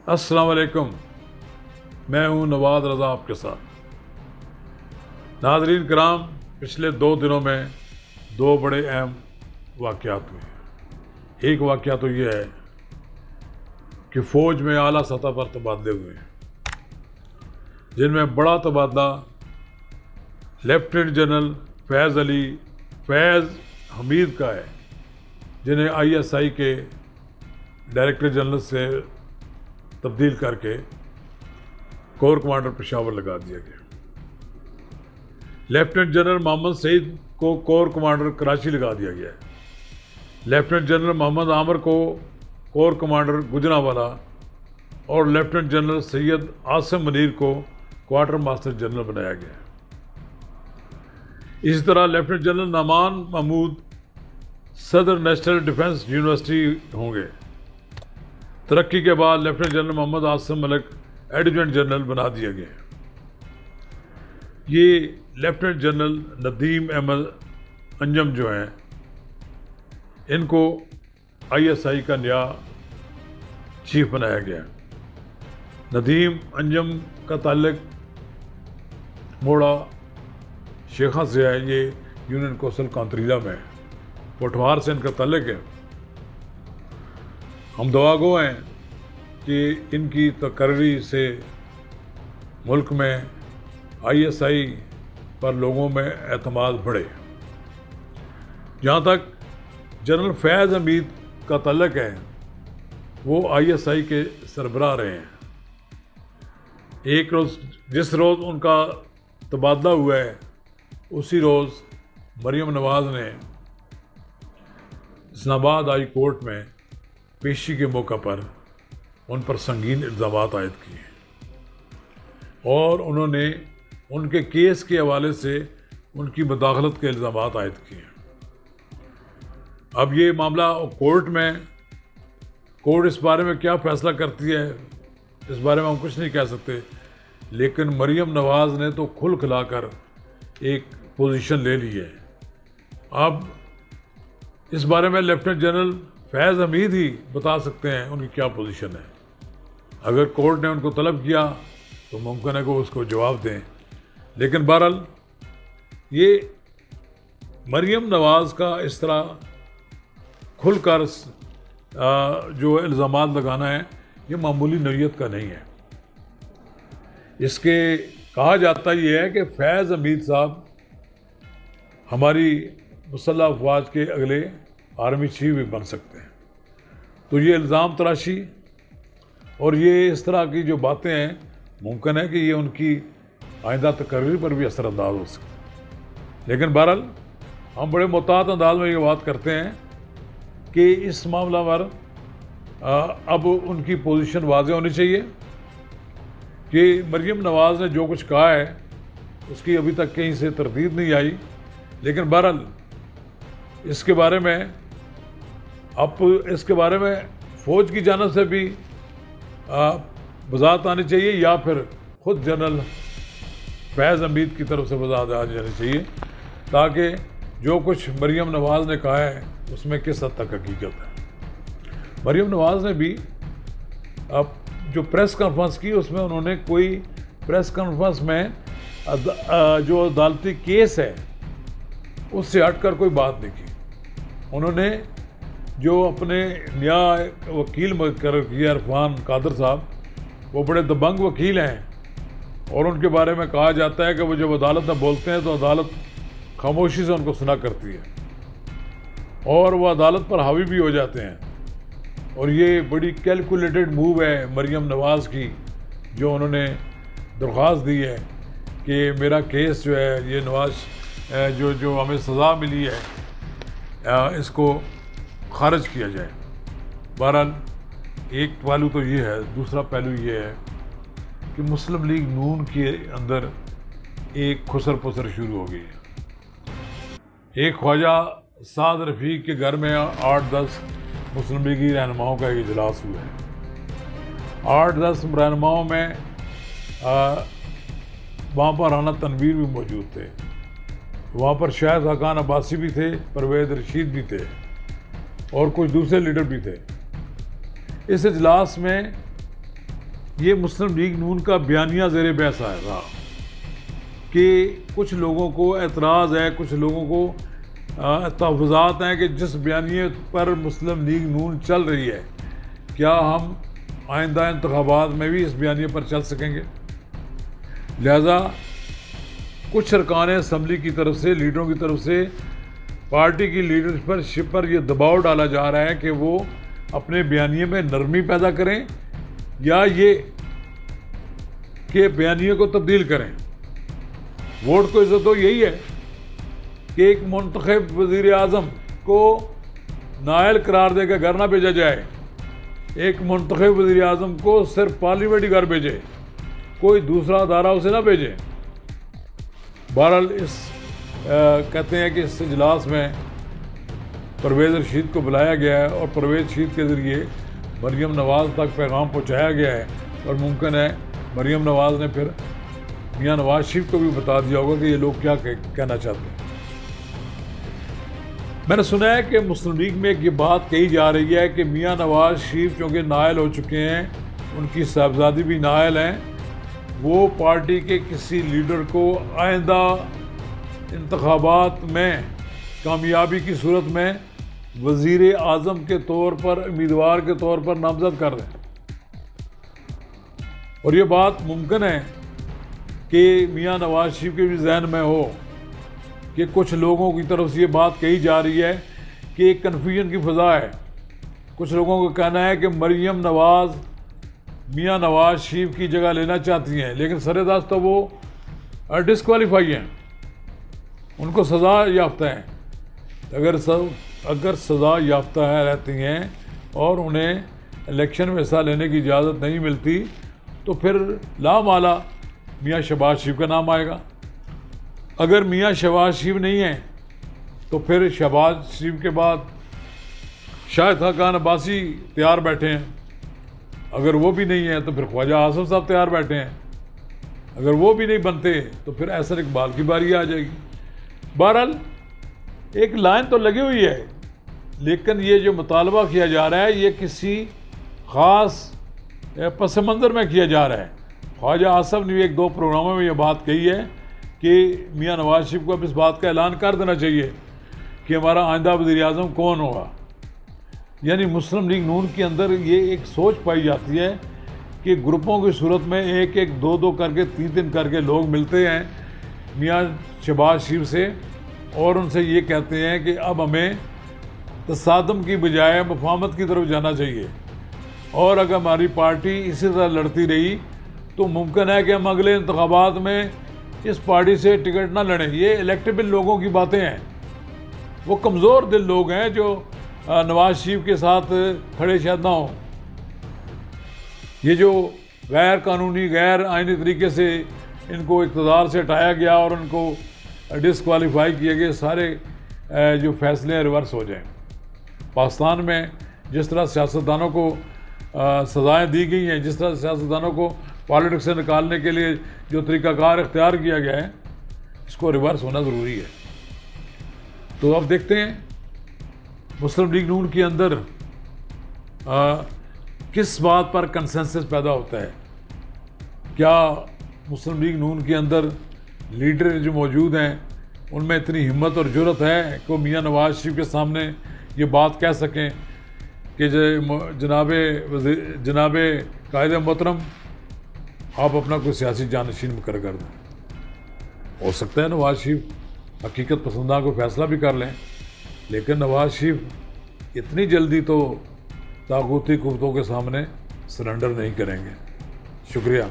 अस्सलाम वालेकुम, मैं हूं नवाज रज़ा आपके साथ। नाज़रीन कराम, पिछले 2 दिनों में 2 बड़े अहम वाक़यात हुए। एक वाक़या तो ये है कि फ़ौज में आला सतह पर तबादले हुए हैं, जिनमें बड़ा तबादला लेफ्टिनेंट जनरल फैज़ हमीद का है, जिन्हें ISI के डायरेक्टर जनरल से तब्दील करके कोर कमांडर पेशावर लगा दिया गया। लेफ्टिनेंट जनरल मोहम्मद सईद को कोर कमांडर कराची लगा दिया गया है। लेफ्टिनेंट जनरल मोहम्मद आमिर को कोर कमांडर गुजरांवाला और लेफ्टिनेंट जनरल सैयद आसिम मुनीर को क्वार्टर मास्टर जनरल बनाया गया है। इसी तरह लेफ्टिनेंट जनरल नमान महमूद सदर नेशनल डिफेंस यूनिवर्सिटी होंगे। तरक्की के बाद lieutenant general Mohammad Asim Malik adjutant general बना दिया गया। ये लेफ्टिनेंट जनरल नदीम अहमद अंजम जो हैं, इनको ISI का नया चीफ बनाया गया। नदीम अंजम का ताल्लुक मोड़ा शेखा से है। ये यूनियन कौंसिल कौंतरीला में पोठवार से इनका ताल्लुक है। हम दुआगो हैं कि इनकी तकर्री से मुल्क में ISI पर लोगों में एतमाद बढ़े। जहाँ तक जनरल फैज़ हमीद का ताल्लुक है, वो ISI के सरबराह रहे हैं। एक रोज़ जिस रोज़ उनका तबादला हुआ है, उसी रोज़ मरियम नवाज़ ने इस्लामाबाद हाई कोर्ट में पेशी के मौका पर उन पर संगीन इल्ज़ामात आयद किए और उन्होंने उनके केस के हवाले से उनकी मदाखलत के इल्ज़ामात आयद किए। अब ये मामला कोर्ट में, कोर्ट इस बारे में क्या फ़ैसला करती है, इस बारे में हम कुछ नहीं कह सकते। लेकिन मरियम नवाज़ ने तो खुल खिलाकर एक पोजीशन ले ली है। अब इस बारे में लेफ्टिनेंट जनरल फैज़ हमीद ही बता सकते हैं उनकी क्या पोजीशन है। अगर कोर्ट ने उनको तलब किया तो मुमकिन है कि उसको जवाब दें। लेकिन बहरहाल ये मरियम नवाज़ का इस तरह खुलकर जो इल्ज़ामात लगाना है, ये मामूली नौइयत का नहीं है। इसके कहा जाता ये है कि फैज़ हमीद साहब हमारी मुसल्लह अफवाज के अगले आर्मी चीफ भी बन सकते हैं। तो ये इल्ज़ाम तराशी और ये इस तरह की जो बातें हैं, मुमकिन है कि ये उनकी आइंदा तकर्री पर भी असरअंदाज हो सकती। लेकिन बहरहाल हम बड़े मुताद अंदाज में ये बात करते हैं कि इस मामला पर अब उनकी पोजीशन वाज़ेह होनी चाहिए कि मरियम नवाज़ ने जो कुछ कहा है उसकी अभी तक कहीं से तरदीद नहीं आई। लेकिन बहरहाल इसके बारे में फ़ौज की जानिब से भी वज़ाहत आनी चाहिए या फिर ख़ुद जनरल फैज़ हमीद की तरफ से वज़ाहत आ जानी चाहिए, ताकि जो कुछ मरियम नवाज़ ने कहा है उसमें किस हद तक हकीकत है। मरियम नवाज़ ने भी अब जो प्रेस कॉन्फ्रेंस की, उसमें उन्होंने कोई प्रेस कॉन्फ्रेंस में जो अदालती केस है उससे हटकर कोई बात नहीं की। उन्होंने जो अपने न्याय वकील मुकर्रर किए इरफान कादर साहब, वो बड़े दबंग वकील हैं और उनके बारे में कहा जाता है कि वो जब अदालत में बोलते हैं तो अदालत खामोशी से उनको सुना करती है और वो अदालत पर हावी भी हो जाते हैं। और ये बड़ी कैलकुलेटेड मूव है मरियम नवाज़ की, जो उन्होंने दरख्वास्त दी है कि मेरा केस जो है, ये नवाज जो हमें सज़ा मिली है, इसको खारिज किया जाए। बहरहाल एक पहलू तो ये है। दूसरा पहलू ये है कि मुस्लिम लीग नून के अंदर एक खुसर पुसर शुरू हो गई है। एक ख्वाजा साद रफ़ीक के घर में 8-10 मुस्लिम लीगी रहनुमाओं का एक इजलास हुआ है। 8-10 रहनुमाओं में वहाँ पर राना तनवीर भी मौजूद थे, वहाँ पर शायद हकान अब्बासी भी थे, परवेज़ रशीद भी थे और कुछ दूसरे लीडर भी थे। इस इजलास में ये मुस्लिम लीग नून का बयानिया ज़ेर बहस आया था कि कुछ लोगों को एतराज़ है, कुछ लोगों को तहफ़्फ़ुज़ात हैं कि जिस बयानिए पर मुस्लिम लीग नून चल रही है, क्या हम आइंदा इंतख़ाबात में भी इस बयानिए पर चल सकेंगे। लिहाजा कुछ अरकान असम्बली की तरफ से, लीडरों की तरफ से पार्टी की लीडरशिप पर यह दबाव डाला जा रहा है कि वो अपने बयानिए में नरमी पैदा करें या ये कि बयानिए को तब्दील करें। वोट को इज़्ज़त तो यही है कि एक मुंतखब वज़ीर आज़म को नाअहल करार देकर घर ना भेजा जाए, एक मुंतखब वज़ीर आज़म को सिर्फ पार्लियामेंट ही घर भेजे, कोई दूसरा अदारा उसे ना भेजे। बहरहाल कहते हैं कि इस इजलास में परवेज़ रशीद को बुलाया गया है और परवेज़ रशीद के ज़रिए मरीम नवाज़ तक पैगाम पहुँचाया गया है और मुमकिन है मरीम नवाज़ ने फिर मियाँ नवाज शरीफ को भी बता दिया होगा कि ये लोग क्या कहना चाहते हैं। मैंने सुना है कि मुस्लिम लीग में एक ये बात कही जा रही है कि मियाँ नवाज शरीफ चूँकि नाअहल हो चुके हैं, उनकी साहबजादी भी नाअहल हैं, वो पार्टी के किसी लीडर को आइंदा इंतखाबात में कामयाबी की सूरत में वज़ीर आज़म के तौर पर, उम्मीदवार के तौर पर नामज़द कर दें। और ये बात मुमकिन है कि मियाँ नवाज शरीफ के भी जहन में हो कि कुछ लोगों की तरफ से ये बात कही जा रही है कि एक कन्फ्यूजन की फ़ज़ा है। कुछ लोगों का कहना है कि मरीम नवाज़ मियाँ नवाज शरीफ की जगह लेना चाहती हैं, लेकिन सरेदास तो वो डिस्क्वालीफाई हैं, उनको सज़ा याफ्ता हैं। अगर सज़ा याफ्ता है रहती हैं और उन्हें इलेक्शन में हिस्सा लेने की इजाज़त नहीं मिलती तो फिर लामाला मियाँ शहबाज शरीफ का नाम आएगा। अगर मियाँ शहबाज शरीफ नहीं है तो फिर शहबाज शरीफ के बाद शाहिद खान अब्बासी तैयार बैठे हैं। अगर वो भी नहीं है तो फिर ख्वाजा आसिफ साहब तैयार बैठे हैं। अगर वो भी नहीं बनते तो फिर एहसन इकबाल की बारी आ जाएगी। बहरहाल एक लाइन तो लगी हुई है, लेकिन ये जो मुतालबा किया जा रहा है ये किसी ख़ास पस मंज़र में किया जा रहा है। ख्वाजा आसिफ ने एक दो प्रोग्रामों में ये बात कही है कि मियाँ नवाज शरीफ को अब इस बात का ऐलान कर देना चाहिए कि हमारा आइंदा वज़ीर आज़म कौन होगा। यानी मुस्लिम लीग नून के अंदर ये एक सोच पाई जाती है कि ग्रुपों की सूरत में एक एक दो दो करके तीन तीन करके लोग मिलते हैं मियाँ शहबाज शरीफ से और उनसे ये कहते हैं कि अब हमें तसादम की बजाय मफाहमत की तरफ जाना चाहिए और अगर हमारी पार्टी इसी तरह लड़ती रही तो मुमकिन है कि हम अगले इंतखाबात में इस पार्टी से टिकट ना लड़ें। ये इलेक्टेबल लोगों की बातें हैं, वो कमज़ोर दिल लोग हैं जो नवाज शरीफ के साथ खड़े शायद ना हों। ये जो गैर कानूनी गैर आइनी तरीके से इनको इक़्तिदार से हटाया गया और उनको डिस्क्वालीफाई किए गए, सारे जो फैसले रिवर्स हो जाएं। पाकिस्तान में जिस तरह सियासतदानों को सज़ाएँ दी गई हैं, जिस तरह सियासतदानों को पॉलिटिक्स से निकालने के लिए जो तरीक़ाकार इख्तियार किया गया है, इसको रिवर्स होना ज़रूरी है। तो अब देखते हैं मुस्लिम लीग नून के अंदर किस बात पर कंसेंसस पैदा होता है। क्या मुस्लिम लीग नून के अंदर लीडर जो मौजूद हैं उनमें इतनी हिम्मत और जुर्रत है कि वो मियाँ नवाज शरीफ के सामने ये बात कह सकें कि जनाब कायद मोहतरम आप अपना कोई सियासी जानशीन मुकर्रर कर दें। हो सकता है नवाज शरीफ हकीकत पसंदा को फैसला भी कर लें, लेकिन नवाज शरीफ इतनी जल्दी तो ताकूती कुव्वतों के सामने सरेंडर नहीं करेंगे। शुक्रिया।